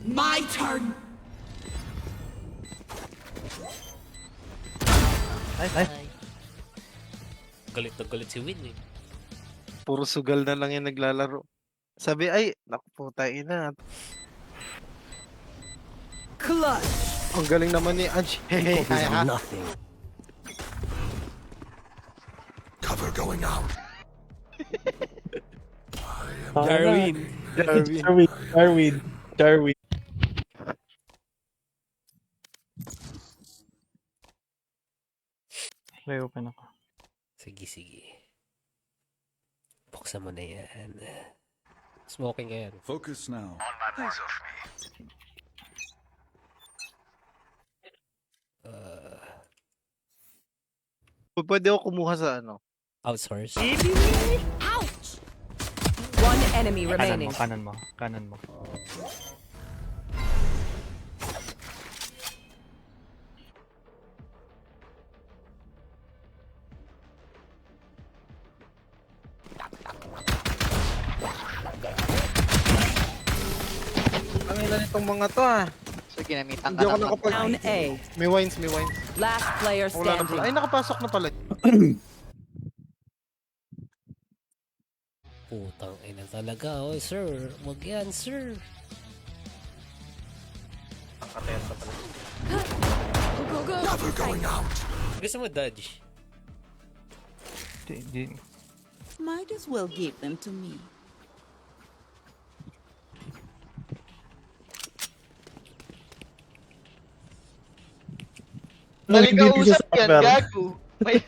My turn. Ay. Galit na galit si Win eh. Puro sugal na lang yung naglalaro. Sabi, ay, naku po, ina. Clutch. Ang galing naman ni Ange. Hehe, ha? Nothing. Cover going out. Darwin. Darwin. May open ako. Sige. Buksan mo na yan. Smoking yan. Focus now. Pwede ako kumuha sa ano. Outsource. Ouch. One enemy remaining. Kanan mo. Ang ilan itong mga to ah. So ginamitan Hindi ka ako ng nakapag... Down A. May wines. Last player Wala na pala. Ay, standing. nakapasok na pala. Putang ina talaga. Oy, sir. Wag yan, sir. Cover going out. Gusto mo dodge? Might as well give them to me. Nalikausap yan, gago. May...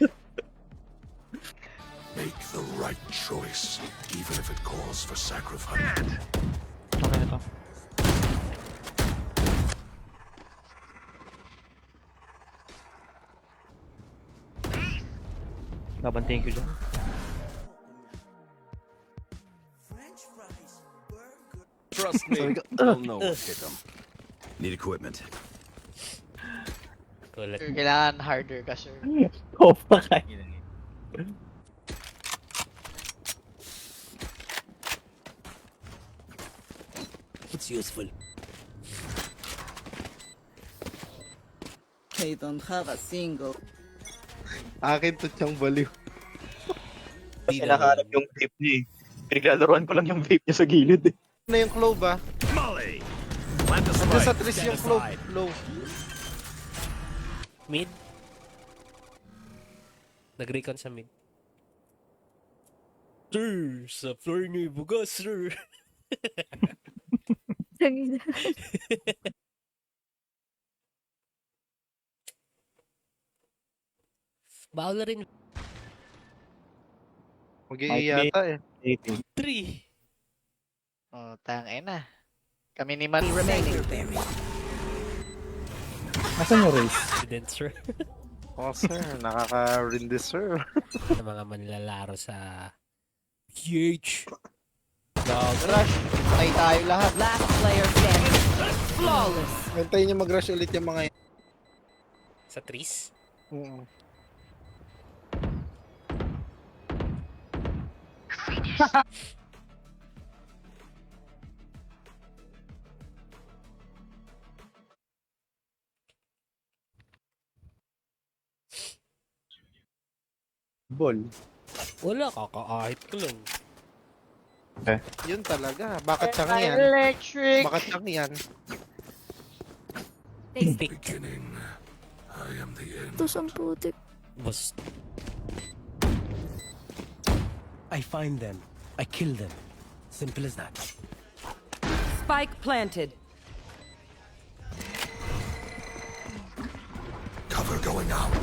Make the right choice, even if it calls for sacrifice. Okay na to. Labantayin ko dyan. Trust me, they'll know what hit them. Need equipment. Kulat. Kailangan harder ka, sir. Oh, pakay. It's useful. They don't have a single. Akin to siyang baliw. Di Hinahanap yung vape niya eh. Pinaglalaroan ko lang yung vape niya sa gilid eh. Na yung clove ah. Molly! Plant the Nandiyan sa spike. tris Stand yung clove. aside. Low. Mid. Nag-recon sa mid. Sir, sa floor niyo bugas, sir. Bawal na rin. Mag-i yata eh. 3. Oh, tangina. Kami ni Matt. Remaining. Nasaan yung race? Didn't, sir. Oh sir, nakaka-rindis sir. Sa mga manilalaro sa PH. Rush. Patay tayo lahat. Last player standing. Flawless. Hintayin niyo mag-rush ulit yung mga yun. Sa trees. Oo. Ball. Wala, kakaahit ko lang. Yun talaga. Bakit siyang yan? Electric. Bakit siyang yan? Beginning. I am the end. Boss. I find them. I kill them. Simple as that. Spike planted. Cover going out.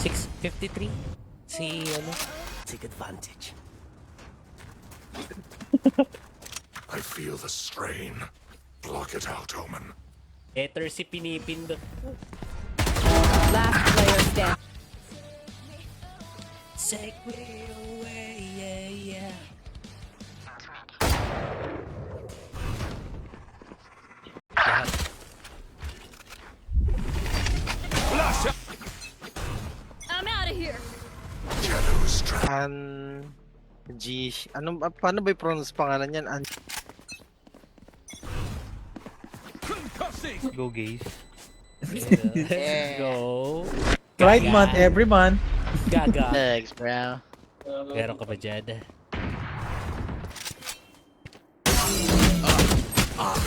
Six 53. Si ano? Take advantage. I feel the strain. Block it out, Omen. Better si pinipindot. Last player standing. Take me away, yeah, yeah. Lahat. G... Ano, paano ba i-pronounce pangalan yan? Go gays. Yeah. Go. Pride month every month. Gaga. Thanks, bro. Meron ka ba dyan?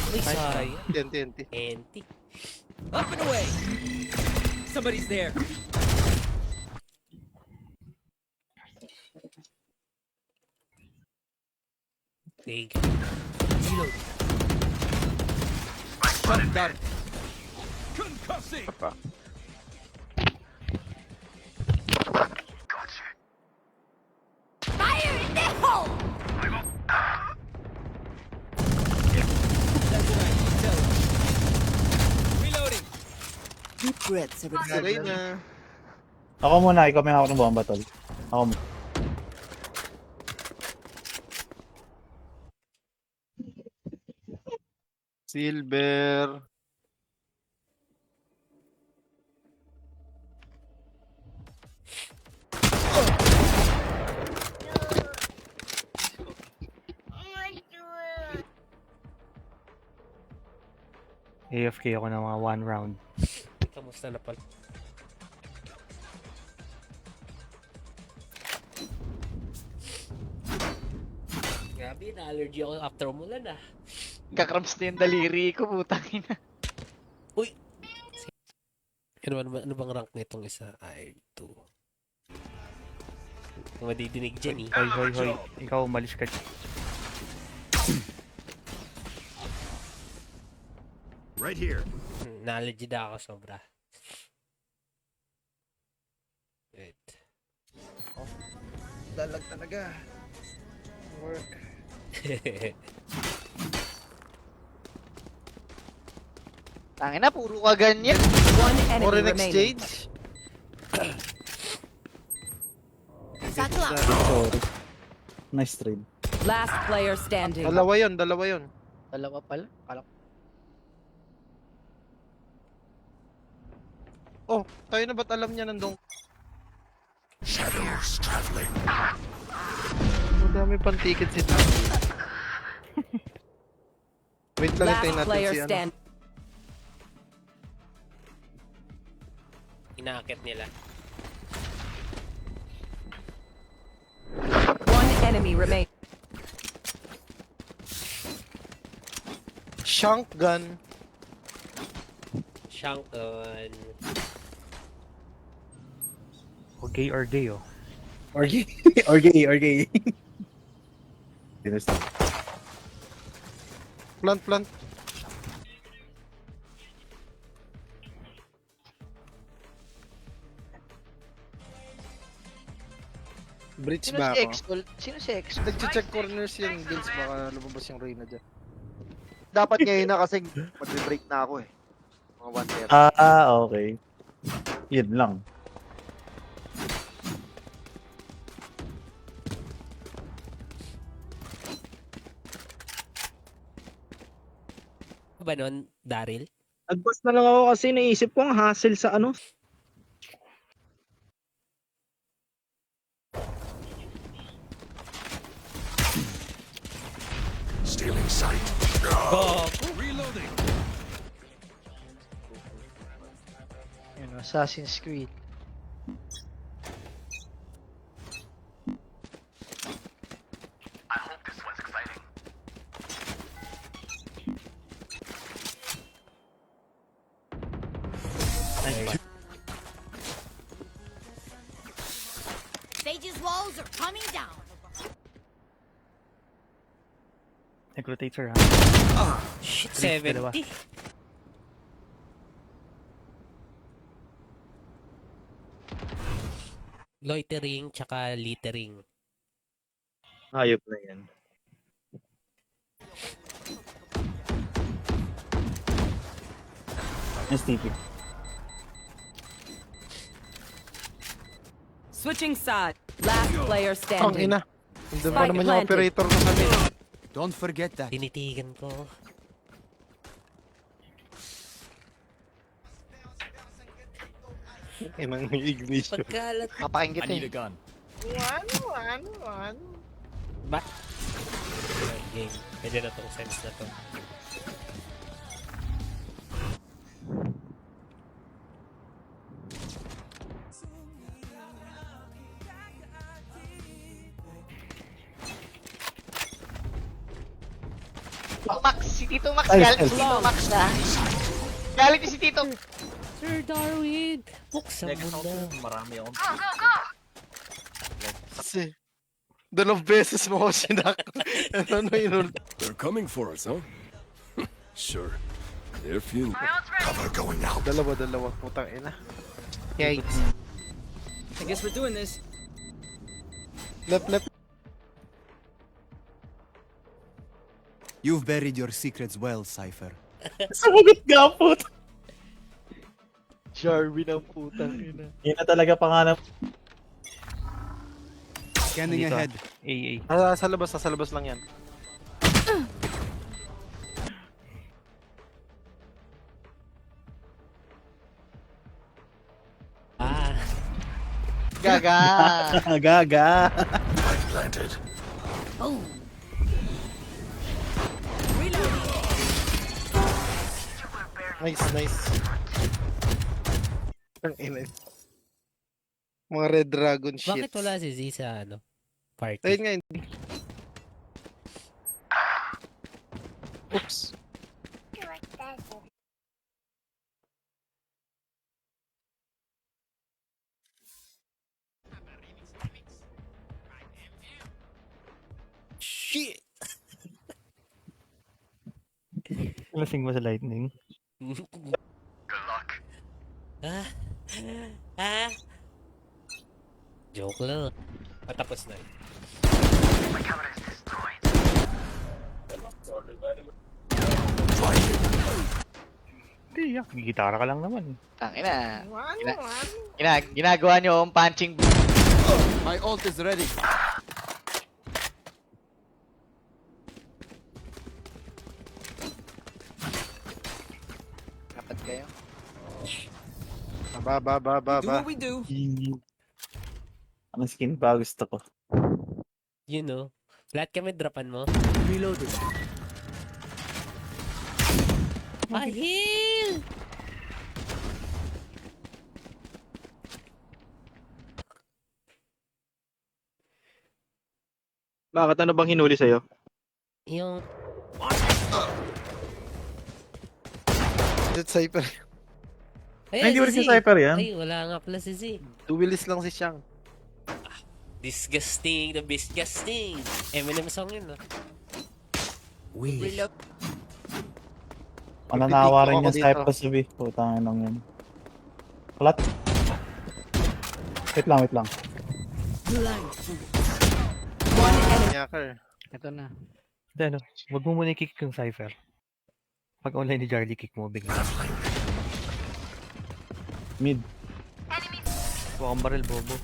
Uy, sayang. TNT. Enti. Up and away. Somebody's there. Big. Reload. Shot down. Pa. Reloading. Deep breaths of Saray na. Ako muna, ikaw may hawak ng bomba, tol. Ako muna. Silver. AFK ako ng mga 1 round. Kamusta na pala? Grabe, na-allergy ako after umulan ah. Kakramps na yung daliri ko, putang ina. Uy! Ano bang rank nitong isa? Ay, 2. Madidinig dyan eh. Hoy, hoy, hoy. Ikaw, umalis ka. Right here. Na-allergy na ako sobra. Wait. Dalag talaga. Work. Tangin na, puro ka ganyan. One enemy Foreign remaining. exchange? Sorry. Nice trade. Last player standing. Dalawa yun. Dalawa pala. Kala ko. Oh, tayo na ba't alam niya nandong... Shadows traveling. Madami pang ticket si Dami. Wait lang, Last hintayin natin player si ano. stand. Inaakit nila. One enemy remain. Shank gun. Shankon. O gay or gay, oh. Or gay. Or gay. Or gay. Understand. Plant. Bridge Sino ba si ako? Exol? Sino si Exol? Nag-check corners yung Bills, baka lumabas yung Reyna dyan. Dapat ngayon na kasi mag-break na ako eh. Mga 1 Okay. Yun lang. Ano ba nun, Daryl? Nag-bust na lang ako kasi naisip ko ang hassle sa ano. Stealing sight. Reloading. Yun, Assassin's Creed. Sage's walls are coming down. Nag-rotate sir, ha? Shit, Dalawa. 70. Loitering tsaka littering. Hayop na yan. Nice TP. Switching side. Last player Ang standing. ina. Hindi pa Spike naman yung planted. operator ko kami. Don't forget that. Tinitigan ko. Inang ignition. Pagkalat. Mapakinggan I need eh. a gun. Game. Pwede na tong sense na to. Max, si Tito Max. Ay, Galit ay. si Tito Max na. Galit si Tito. Sir Darwin! Buksan mo na. Marami akong Kasi, 2 beses mo ako sinak. Ano yun? They're coming for us, huh? Sure. They're few. Cover going out. Dalawa. Putang ina. Yikes. I guess we're doing this. Left. You've buried your secrets well, Cypher. Sumagot nga po. Jarvin ang putang ina. Yun na talaga panganap. Scanning Dito. ahead. Sa labas lang yan. Ah, Gaga. Gaga. Planted. Boom. Reloading. Nice. Ang ina. Mga Red Dragon shit. bakit wala si Z sa ano? Party? Ayun nga. Oops. Shit! Lasing mo sa lightning. Ah? Ah? Joke lang. Patapos na. Hindi, gitara ka lang naman. Tangina. Ginagawa niyo ang punching. My ult is ready. Dapat kayo. Ba. we do. Ano skin ba gusto ko? You know. Lahat kami dropan mo. Reloading. Heal! Bakit? Ano bang hinuli sa'yo? Yung... Jet Cypher. Ay, hindi si mo rin si Z. Cypher yan. Ay, wala nga pala si Z. Dubilis lang si Shang. Disgusting, the disgusting. Eminem song yun, no? We. Mananawa rin Ako yung dito. Cypher sabi. Putang lang yan. Plat. Wait lang. Yaker. Ito na. Hindi, ano, wag mo muna i-kick yung Cypher. Pag online ni Jarly, kick mo bigla. Mid. Huwag kang baril, bobo.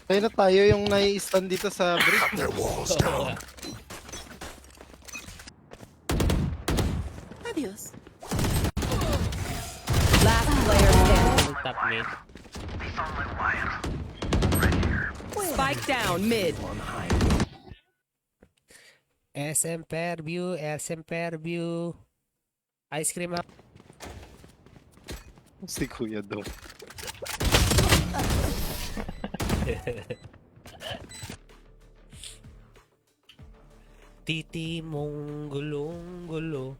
Tayo na tayo yung nai-stand dito sa bridge. Their walls down. Adios. Last player standing. Top mid. Spike down mid. SM Fairview. Ice cream up. Si Kuya Do. Titi mong gulong-gulo.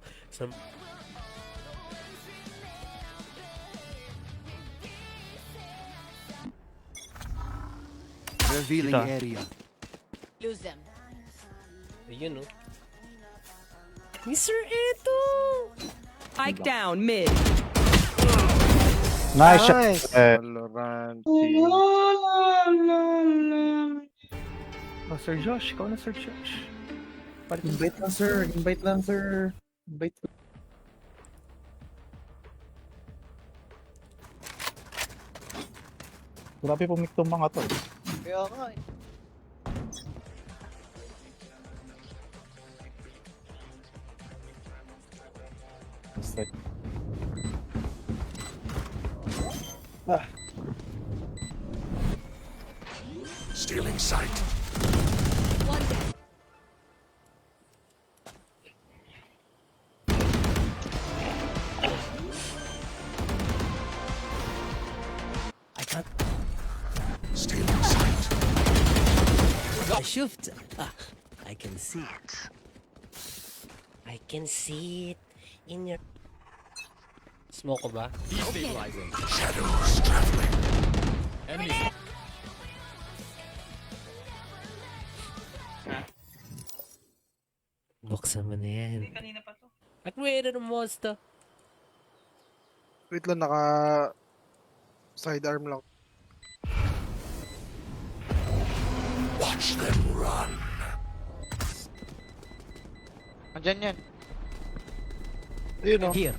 Revealing Ito. area. Lose them. Ayun, no? Mr. Eto! Spike down mid. Nice shot. Nice! Valorant. Oh, Sir Josh, ikaw na Sir Josh. Invite lang sir. Invite. Grabe pumikto mga to. Kaya nga eh. Basta. Stealing sight. One down. I can't. Stealing sight. I shift. I can see it. I can see it in your... Smoke ko ba? Shadows traveling. Buksan mo na yan. At mayroon ng monster. Wait lang, naka sidearm lang. Watch them run. Andyan yan. Ayun o. Here.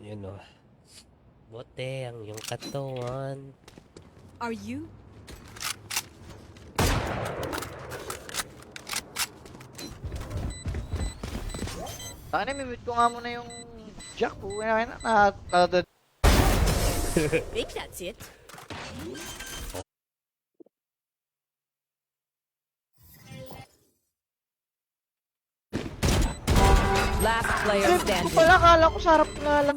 Yun o. Bote ang yung katawan. Are you? Sana mimit ko nga muna yung Jack. Uwi na. Think that's it. Last player Kung standing. pala, kala ko sa harap nga lang.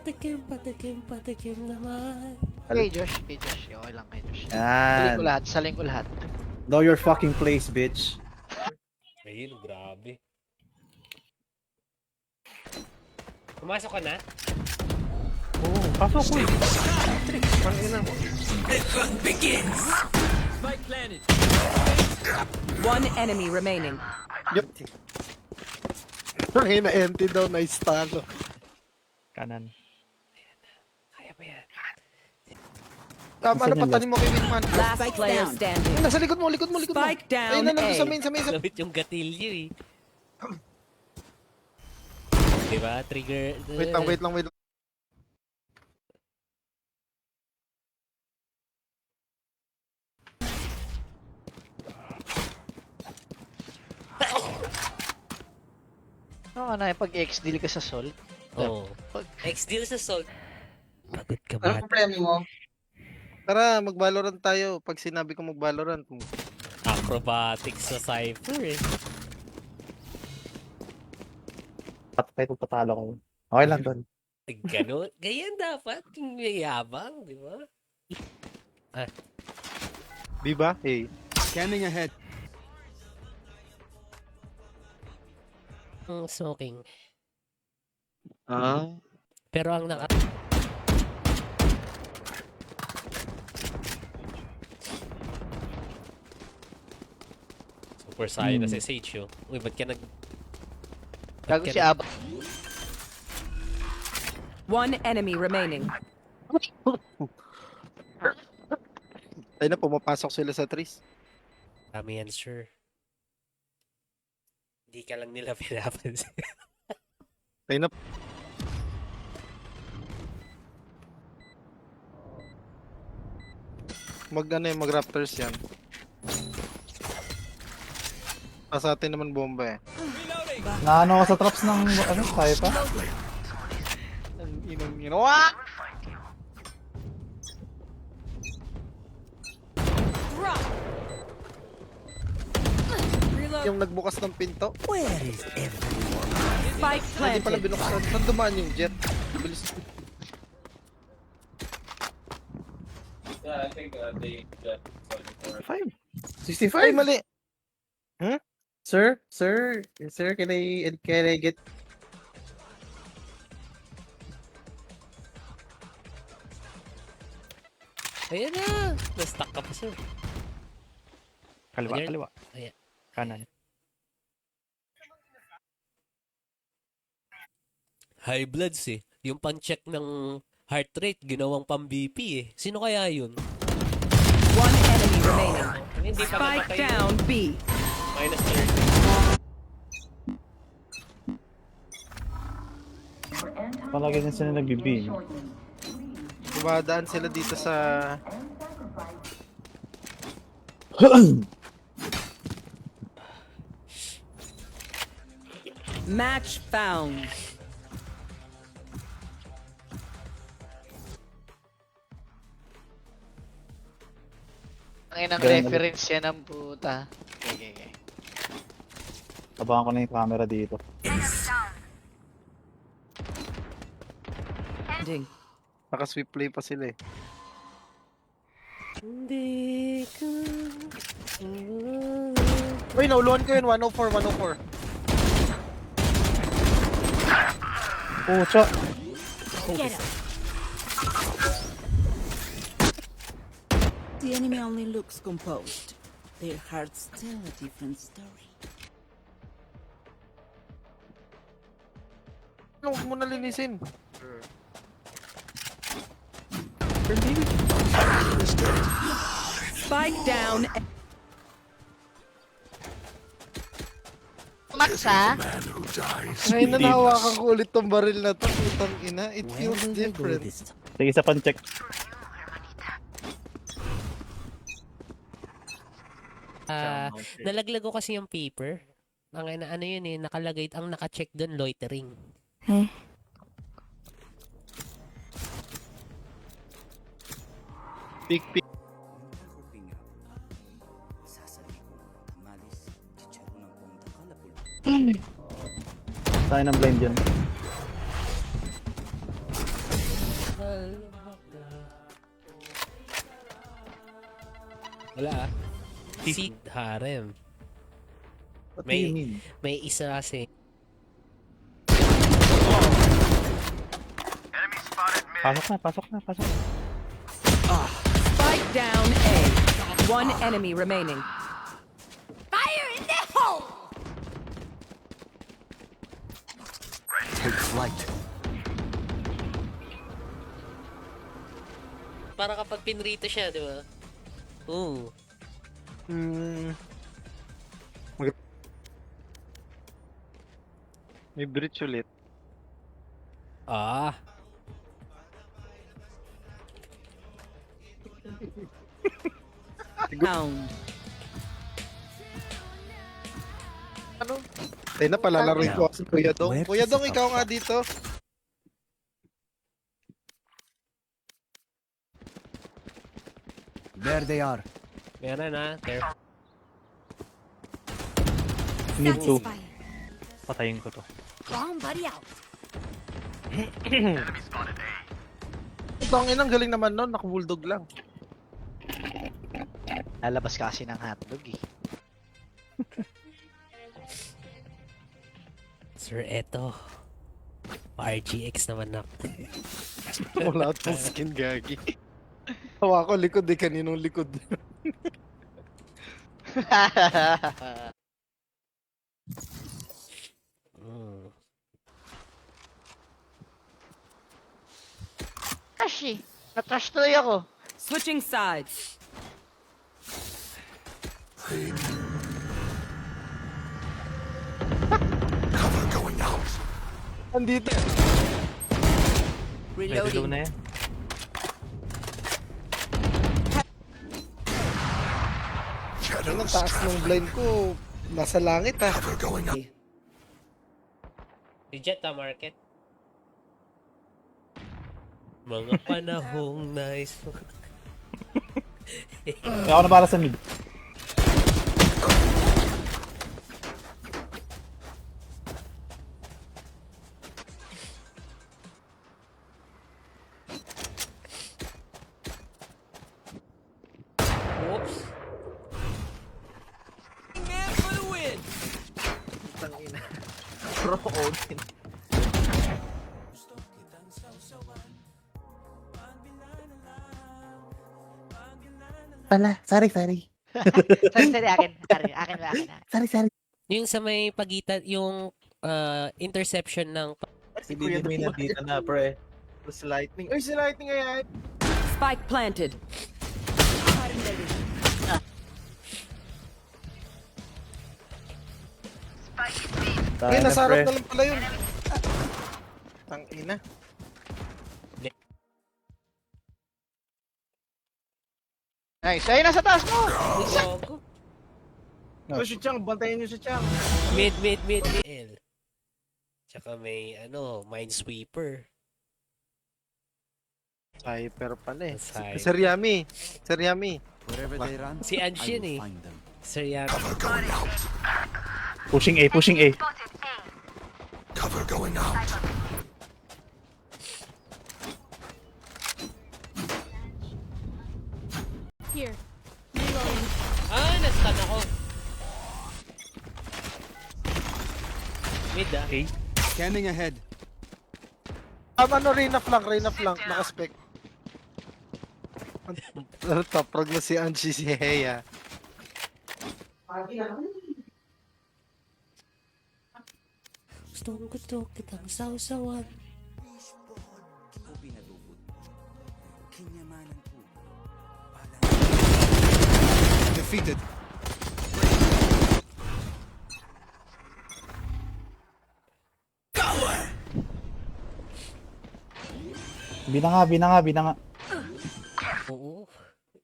Patikim naman. Kay Josh. Okay lang kay Josh. Yan. Saling ko lahat. Know your fucking place, bitch. Ayun, grabe. Pumasok ka na? Pasok ko eh. One enemy remaining. Yup. Ang ina-empty daw, nice talo. Kanan. Kaya ba yan? Ano patanin mo kay Wingman? Last player standing. Nasa likod mo. Spike down Ayun na, nandun A. sa main. Lamit yung gatilyo eh. Diba? Trigger. Wait lang. Oo na, pag X-deal ka sa Sol. Oo. X-deal sa salt. Pagod ka Ano ba? problema mo? Tara, mag-Valorant tayo. Pag sinabi ko mag-Valorant. Acrobatics sa Cypher eh. Kahit kung patalo ko. Okay lang doon. Ganun. Ganyan dapat. Yung mayabang, di ba? Di ba? Hey. Scanning ahead. Smoking. Ah. Pero ang naka... Super sayo na si Sage yun. Uy, ba't ka nag... Gago si Aba. One enemy remaining. Ay na, pumapasok sila sa trees. Kami yan, sir. Hindi ka lang nila pinapansin. Ay na. Mag Raptors yan. Sa atin naman bomba eh. Naano ka sa traps ng kaya pa? Ang inong ginawa! Reload. Yung nagbukas ng pinto, Where is everyone? Spike hindi pala planted. binuksan. Saan dumaan yung jet? Bilis. Five. Ay, 65? mali. Sir, can I get... Ayan na! Na-stuck ka pa, sir. Kaliwa. Ayan. Ayan. Kanan. High bloods eh. Yung pang-check ng heart rate, ginawang pang-BP eh. Sino kaya yun? One enemy remaining. Hindi pa Spike mamatay down B. Minus 30. Palagi na sila nag-beam. Dumadaan sila dito sa... Match found. Ang inang Ganun reference yan ang puta. Okay. Tabangan ko na yung camera dito. Ending. Naka-sweep play pa sila eh. Hindi ka. Uy, nauluan ko yun. 104, 104. Pucha! Get him. The enemy only looks composed. Their hearts tell a different story. Huwag mo na linisin. Spike down. Max ha? Ngayon na nahawakan ko ulit tong baril na to. Putang ina. It feels different. Sige, isa pang check. Nalaglag ko kasi yung paper. Ang ano yun eh, nakalagay, ang naka-check doon, loitering. Peek, peek. Tayo ng blind dyan. Wala ah. Seed harem. What do you mean? May isa kasi. Pasok na. Spike down A. One enemy remaining. Fire in the hole! Take flight. Para kapag pinrito siya, di ba? Oo. May breach ulit. Ah. Down. Ay na, palalaroin ko si Kuya Dong. Where Kuya is Dong, the ikaw top nga one? dito. There they are. Meron na. Careful. Need to. Satisfying. Patayin ko to. Bomb buddy out. Putang ina, ang galing naman nun. Naka-bulldog lang. Lalabas kasi ng hotdog eh. Sir, eto. RGX naman na. Wala itong skin, gagi. Hawa ko likod eh, kaninong likod. Trash eh. Na-trash tuloy ako. Switching sides. Andito. Medyo low na yan. Ang taas ng blind ko. Nasa langit ah. Reject the market. Mga panahong nice. Kaya ako na para sa mid. Oops. Putang ina. Pro Odin. Pala, sorry. Sorry, akin. Sorry. Yung sa may pagitan, yung interception ng Si Kuya Dong dito na, pre. si Lightning. Uy, si Lightning ngayon. Spike planted. Ay, nasa harap na lang pala yun. Tang ina. Nice. Ayun, nasa taas mo. Gogo. Uy, si Chang, bantayan niyo si Chang. Mid. L. Tsaka may, minesweeper. Cypher pala eh. Cypher. Sir Yami. Sir Yami. Wherever they run, Si Ange I yun will eh. find them. Sir Yami. Pushing A, pushing A. Cover going out. Here. Na-stun ako. Mid ah. Okay. Scanning ahead. Ano, Reyna flank, nakaspec. Top frag na si Angie, si Heya. Gusto kitang sausawan. Defeated. Bina nga. Oo.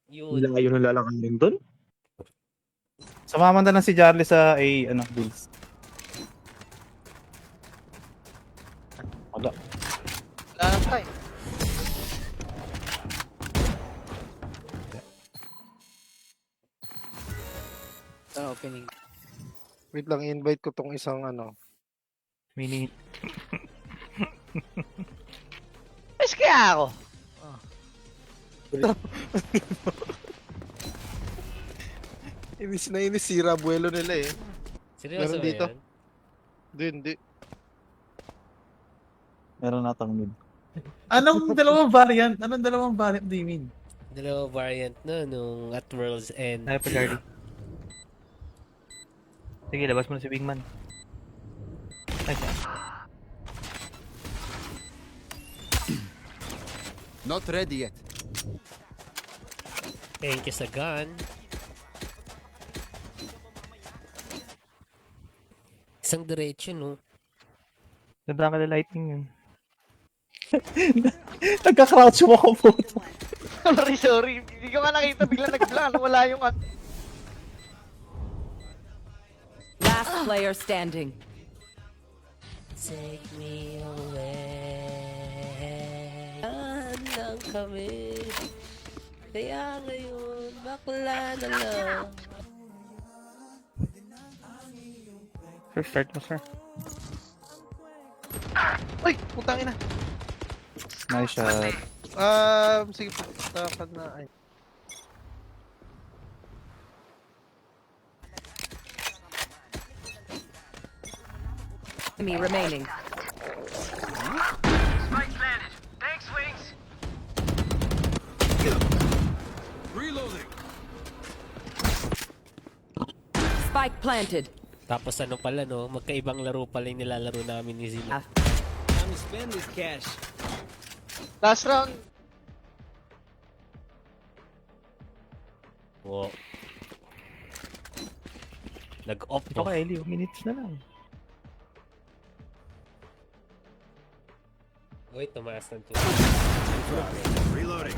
Yun. Layo ng lalakarin doon. Sumama na lang si Charlie sa A, Bills. Wala. Wala nang time. Opening. Wait lang, invite ko tong isang Mini. Mas kaya ako. Inis na inis, sira buwelo nila eh. Seryoso Meron ba dito? yan? Hindi. Meron natang mid. Anong dalawang variant do you mean? Dalawa variant no, nung at World's End. Sniper Charlie. Sige, labas mo na si Wingman. Nice. Not ready yet. Thank you sa gun. Isang diretso, no? Ganda ka na lightning yun. Nagka-crouch mo ako po. Sorry. Hindi ko nga nakita, bigla nag-blank. Wala yung Last player standing. Take me away. Lang kami. Kaya ngayon, bakla na lang. Sir, start mo, sir. Ay, putang ina. Nice shot. Sige, putakan na. Ay. Enemy remaining. Reloading. Spike planted. Tapos ano pala, no? Magkaibang laro pala yung nilalaro namin ni Zilla. Time to spend this cash. last round. Wow. Nag-off Ito to. ka, Elio. Minutes na lang. Wait, tumaas ng 2. Reloading.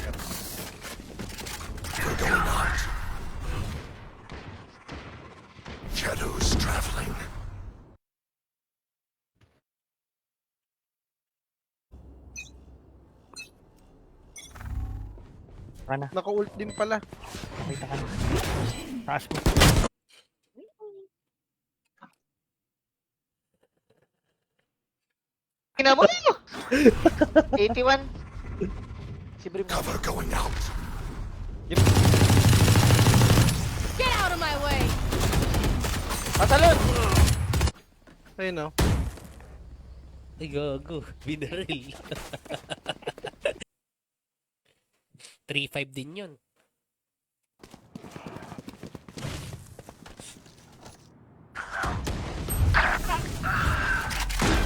We're going out. Shadows traveling. Ana, Naka-ult din pala. nakita ka na. Taas mo. Ina mo! 81. Si Brim. Cover going out. Get out of my way! Patalon! Ayun no. Ay, gago. Binaril. 3-5 din yun.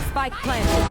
Spike planted.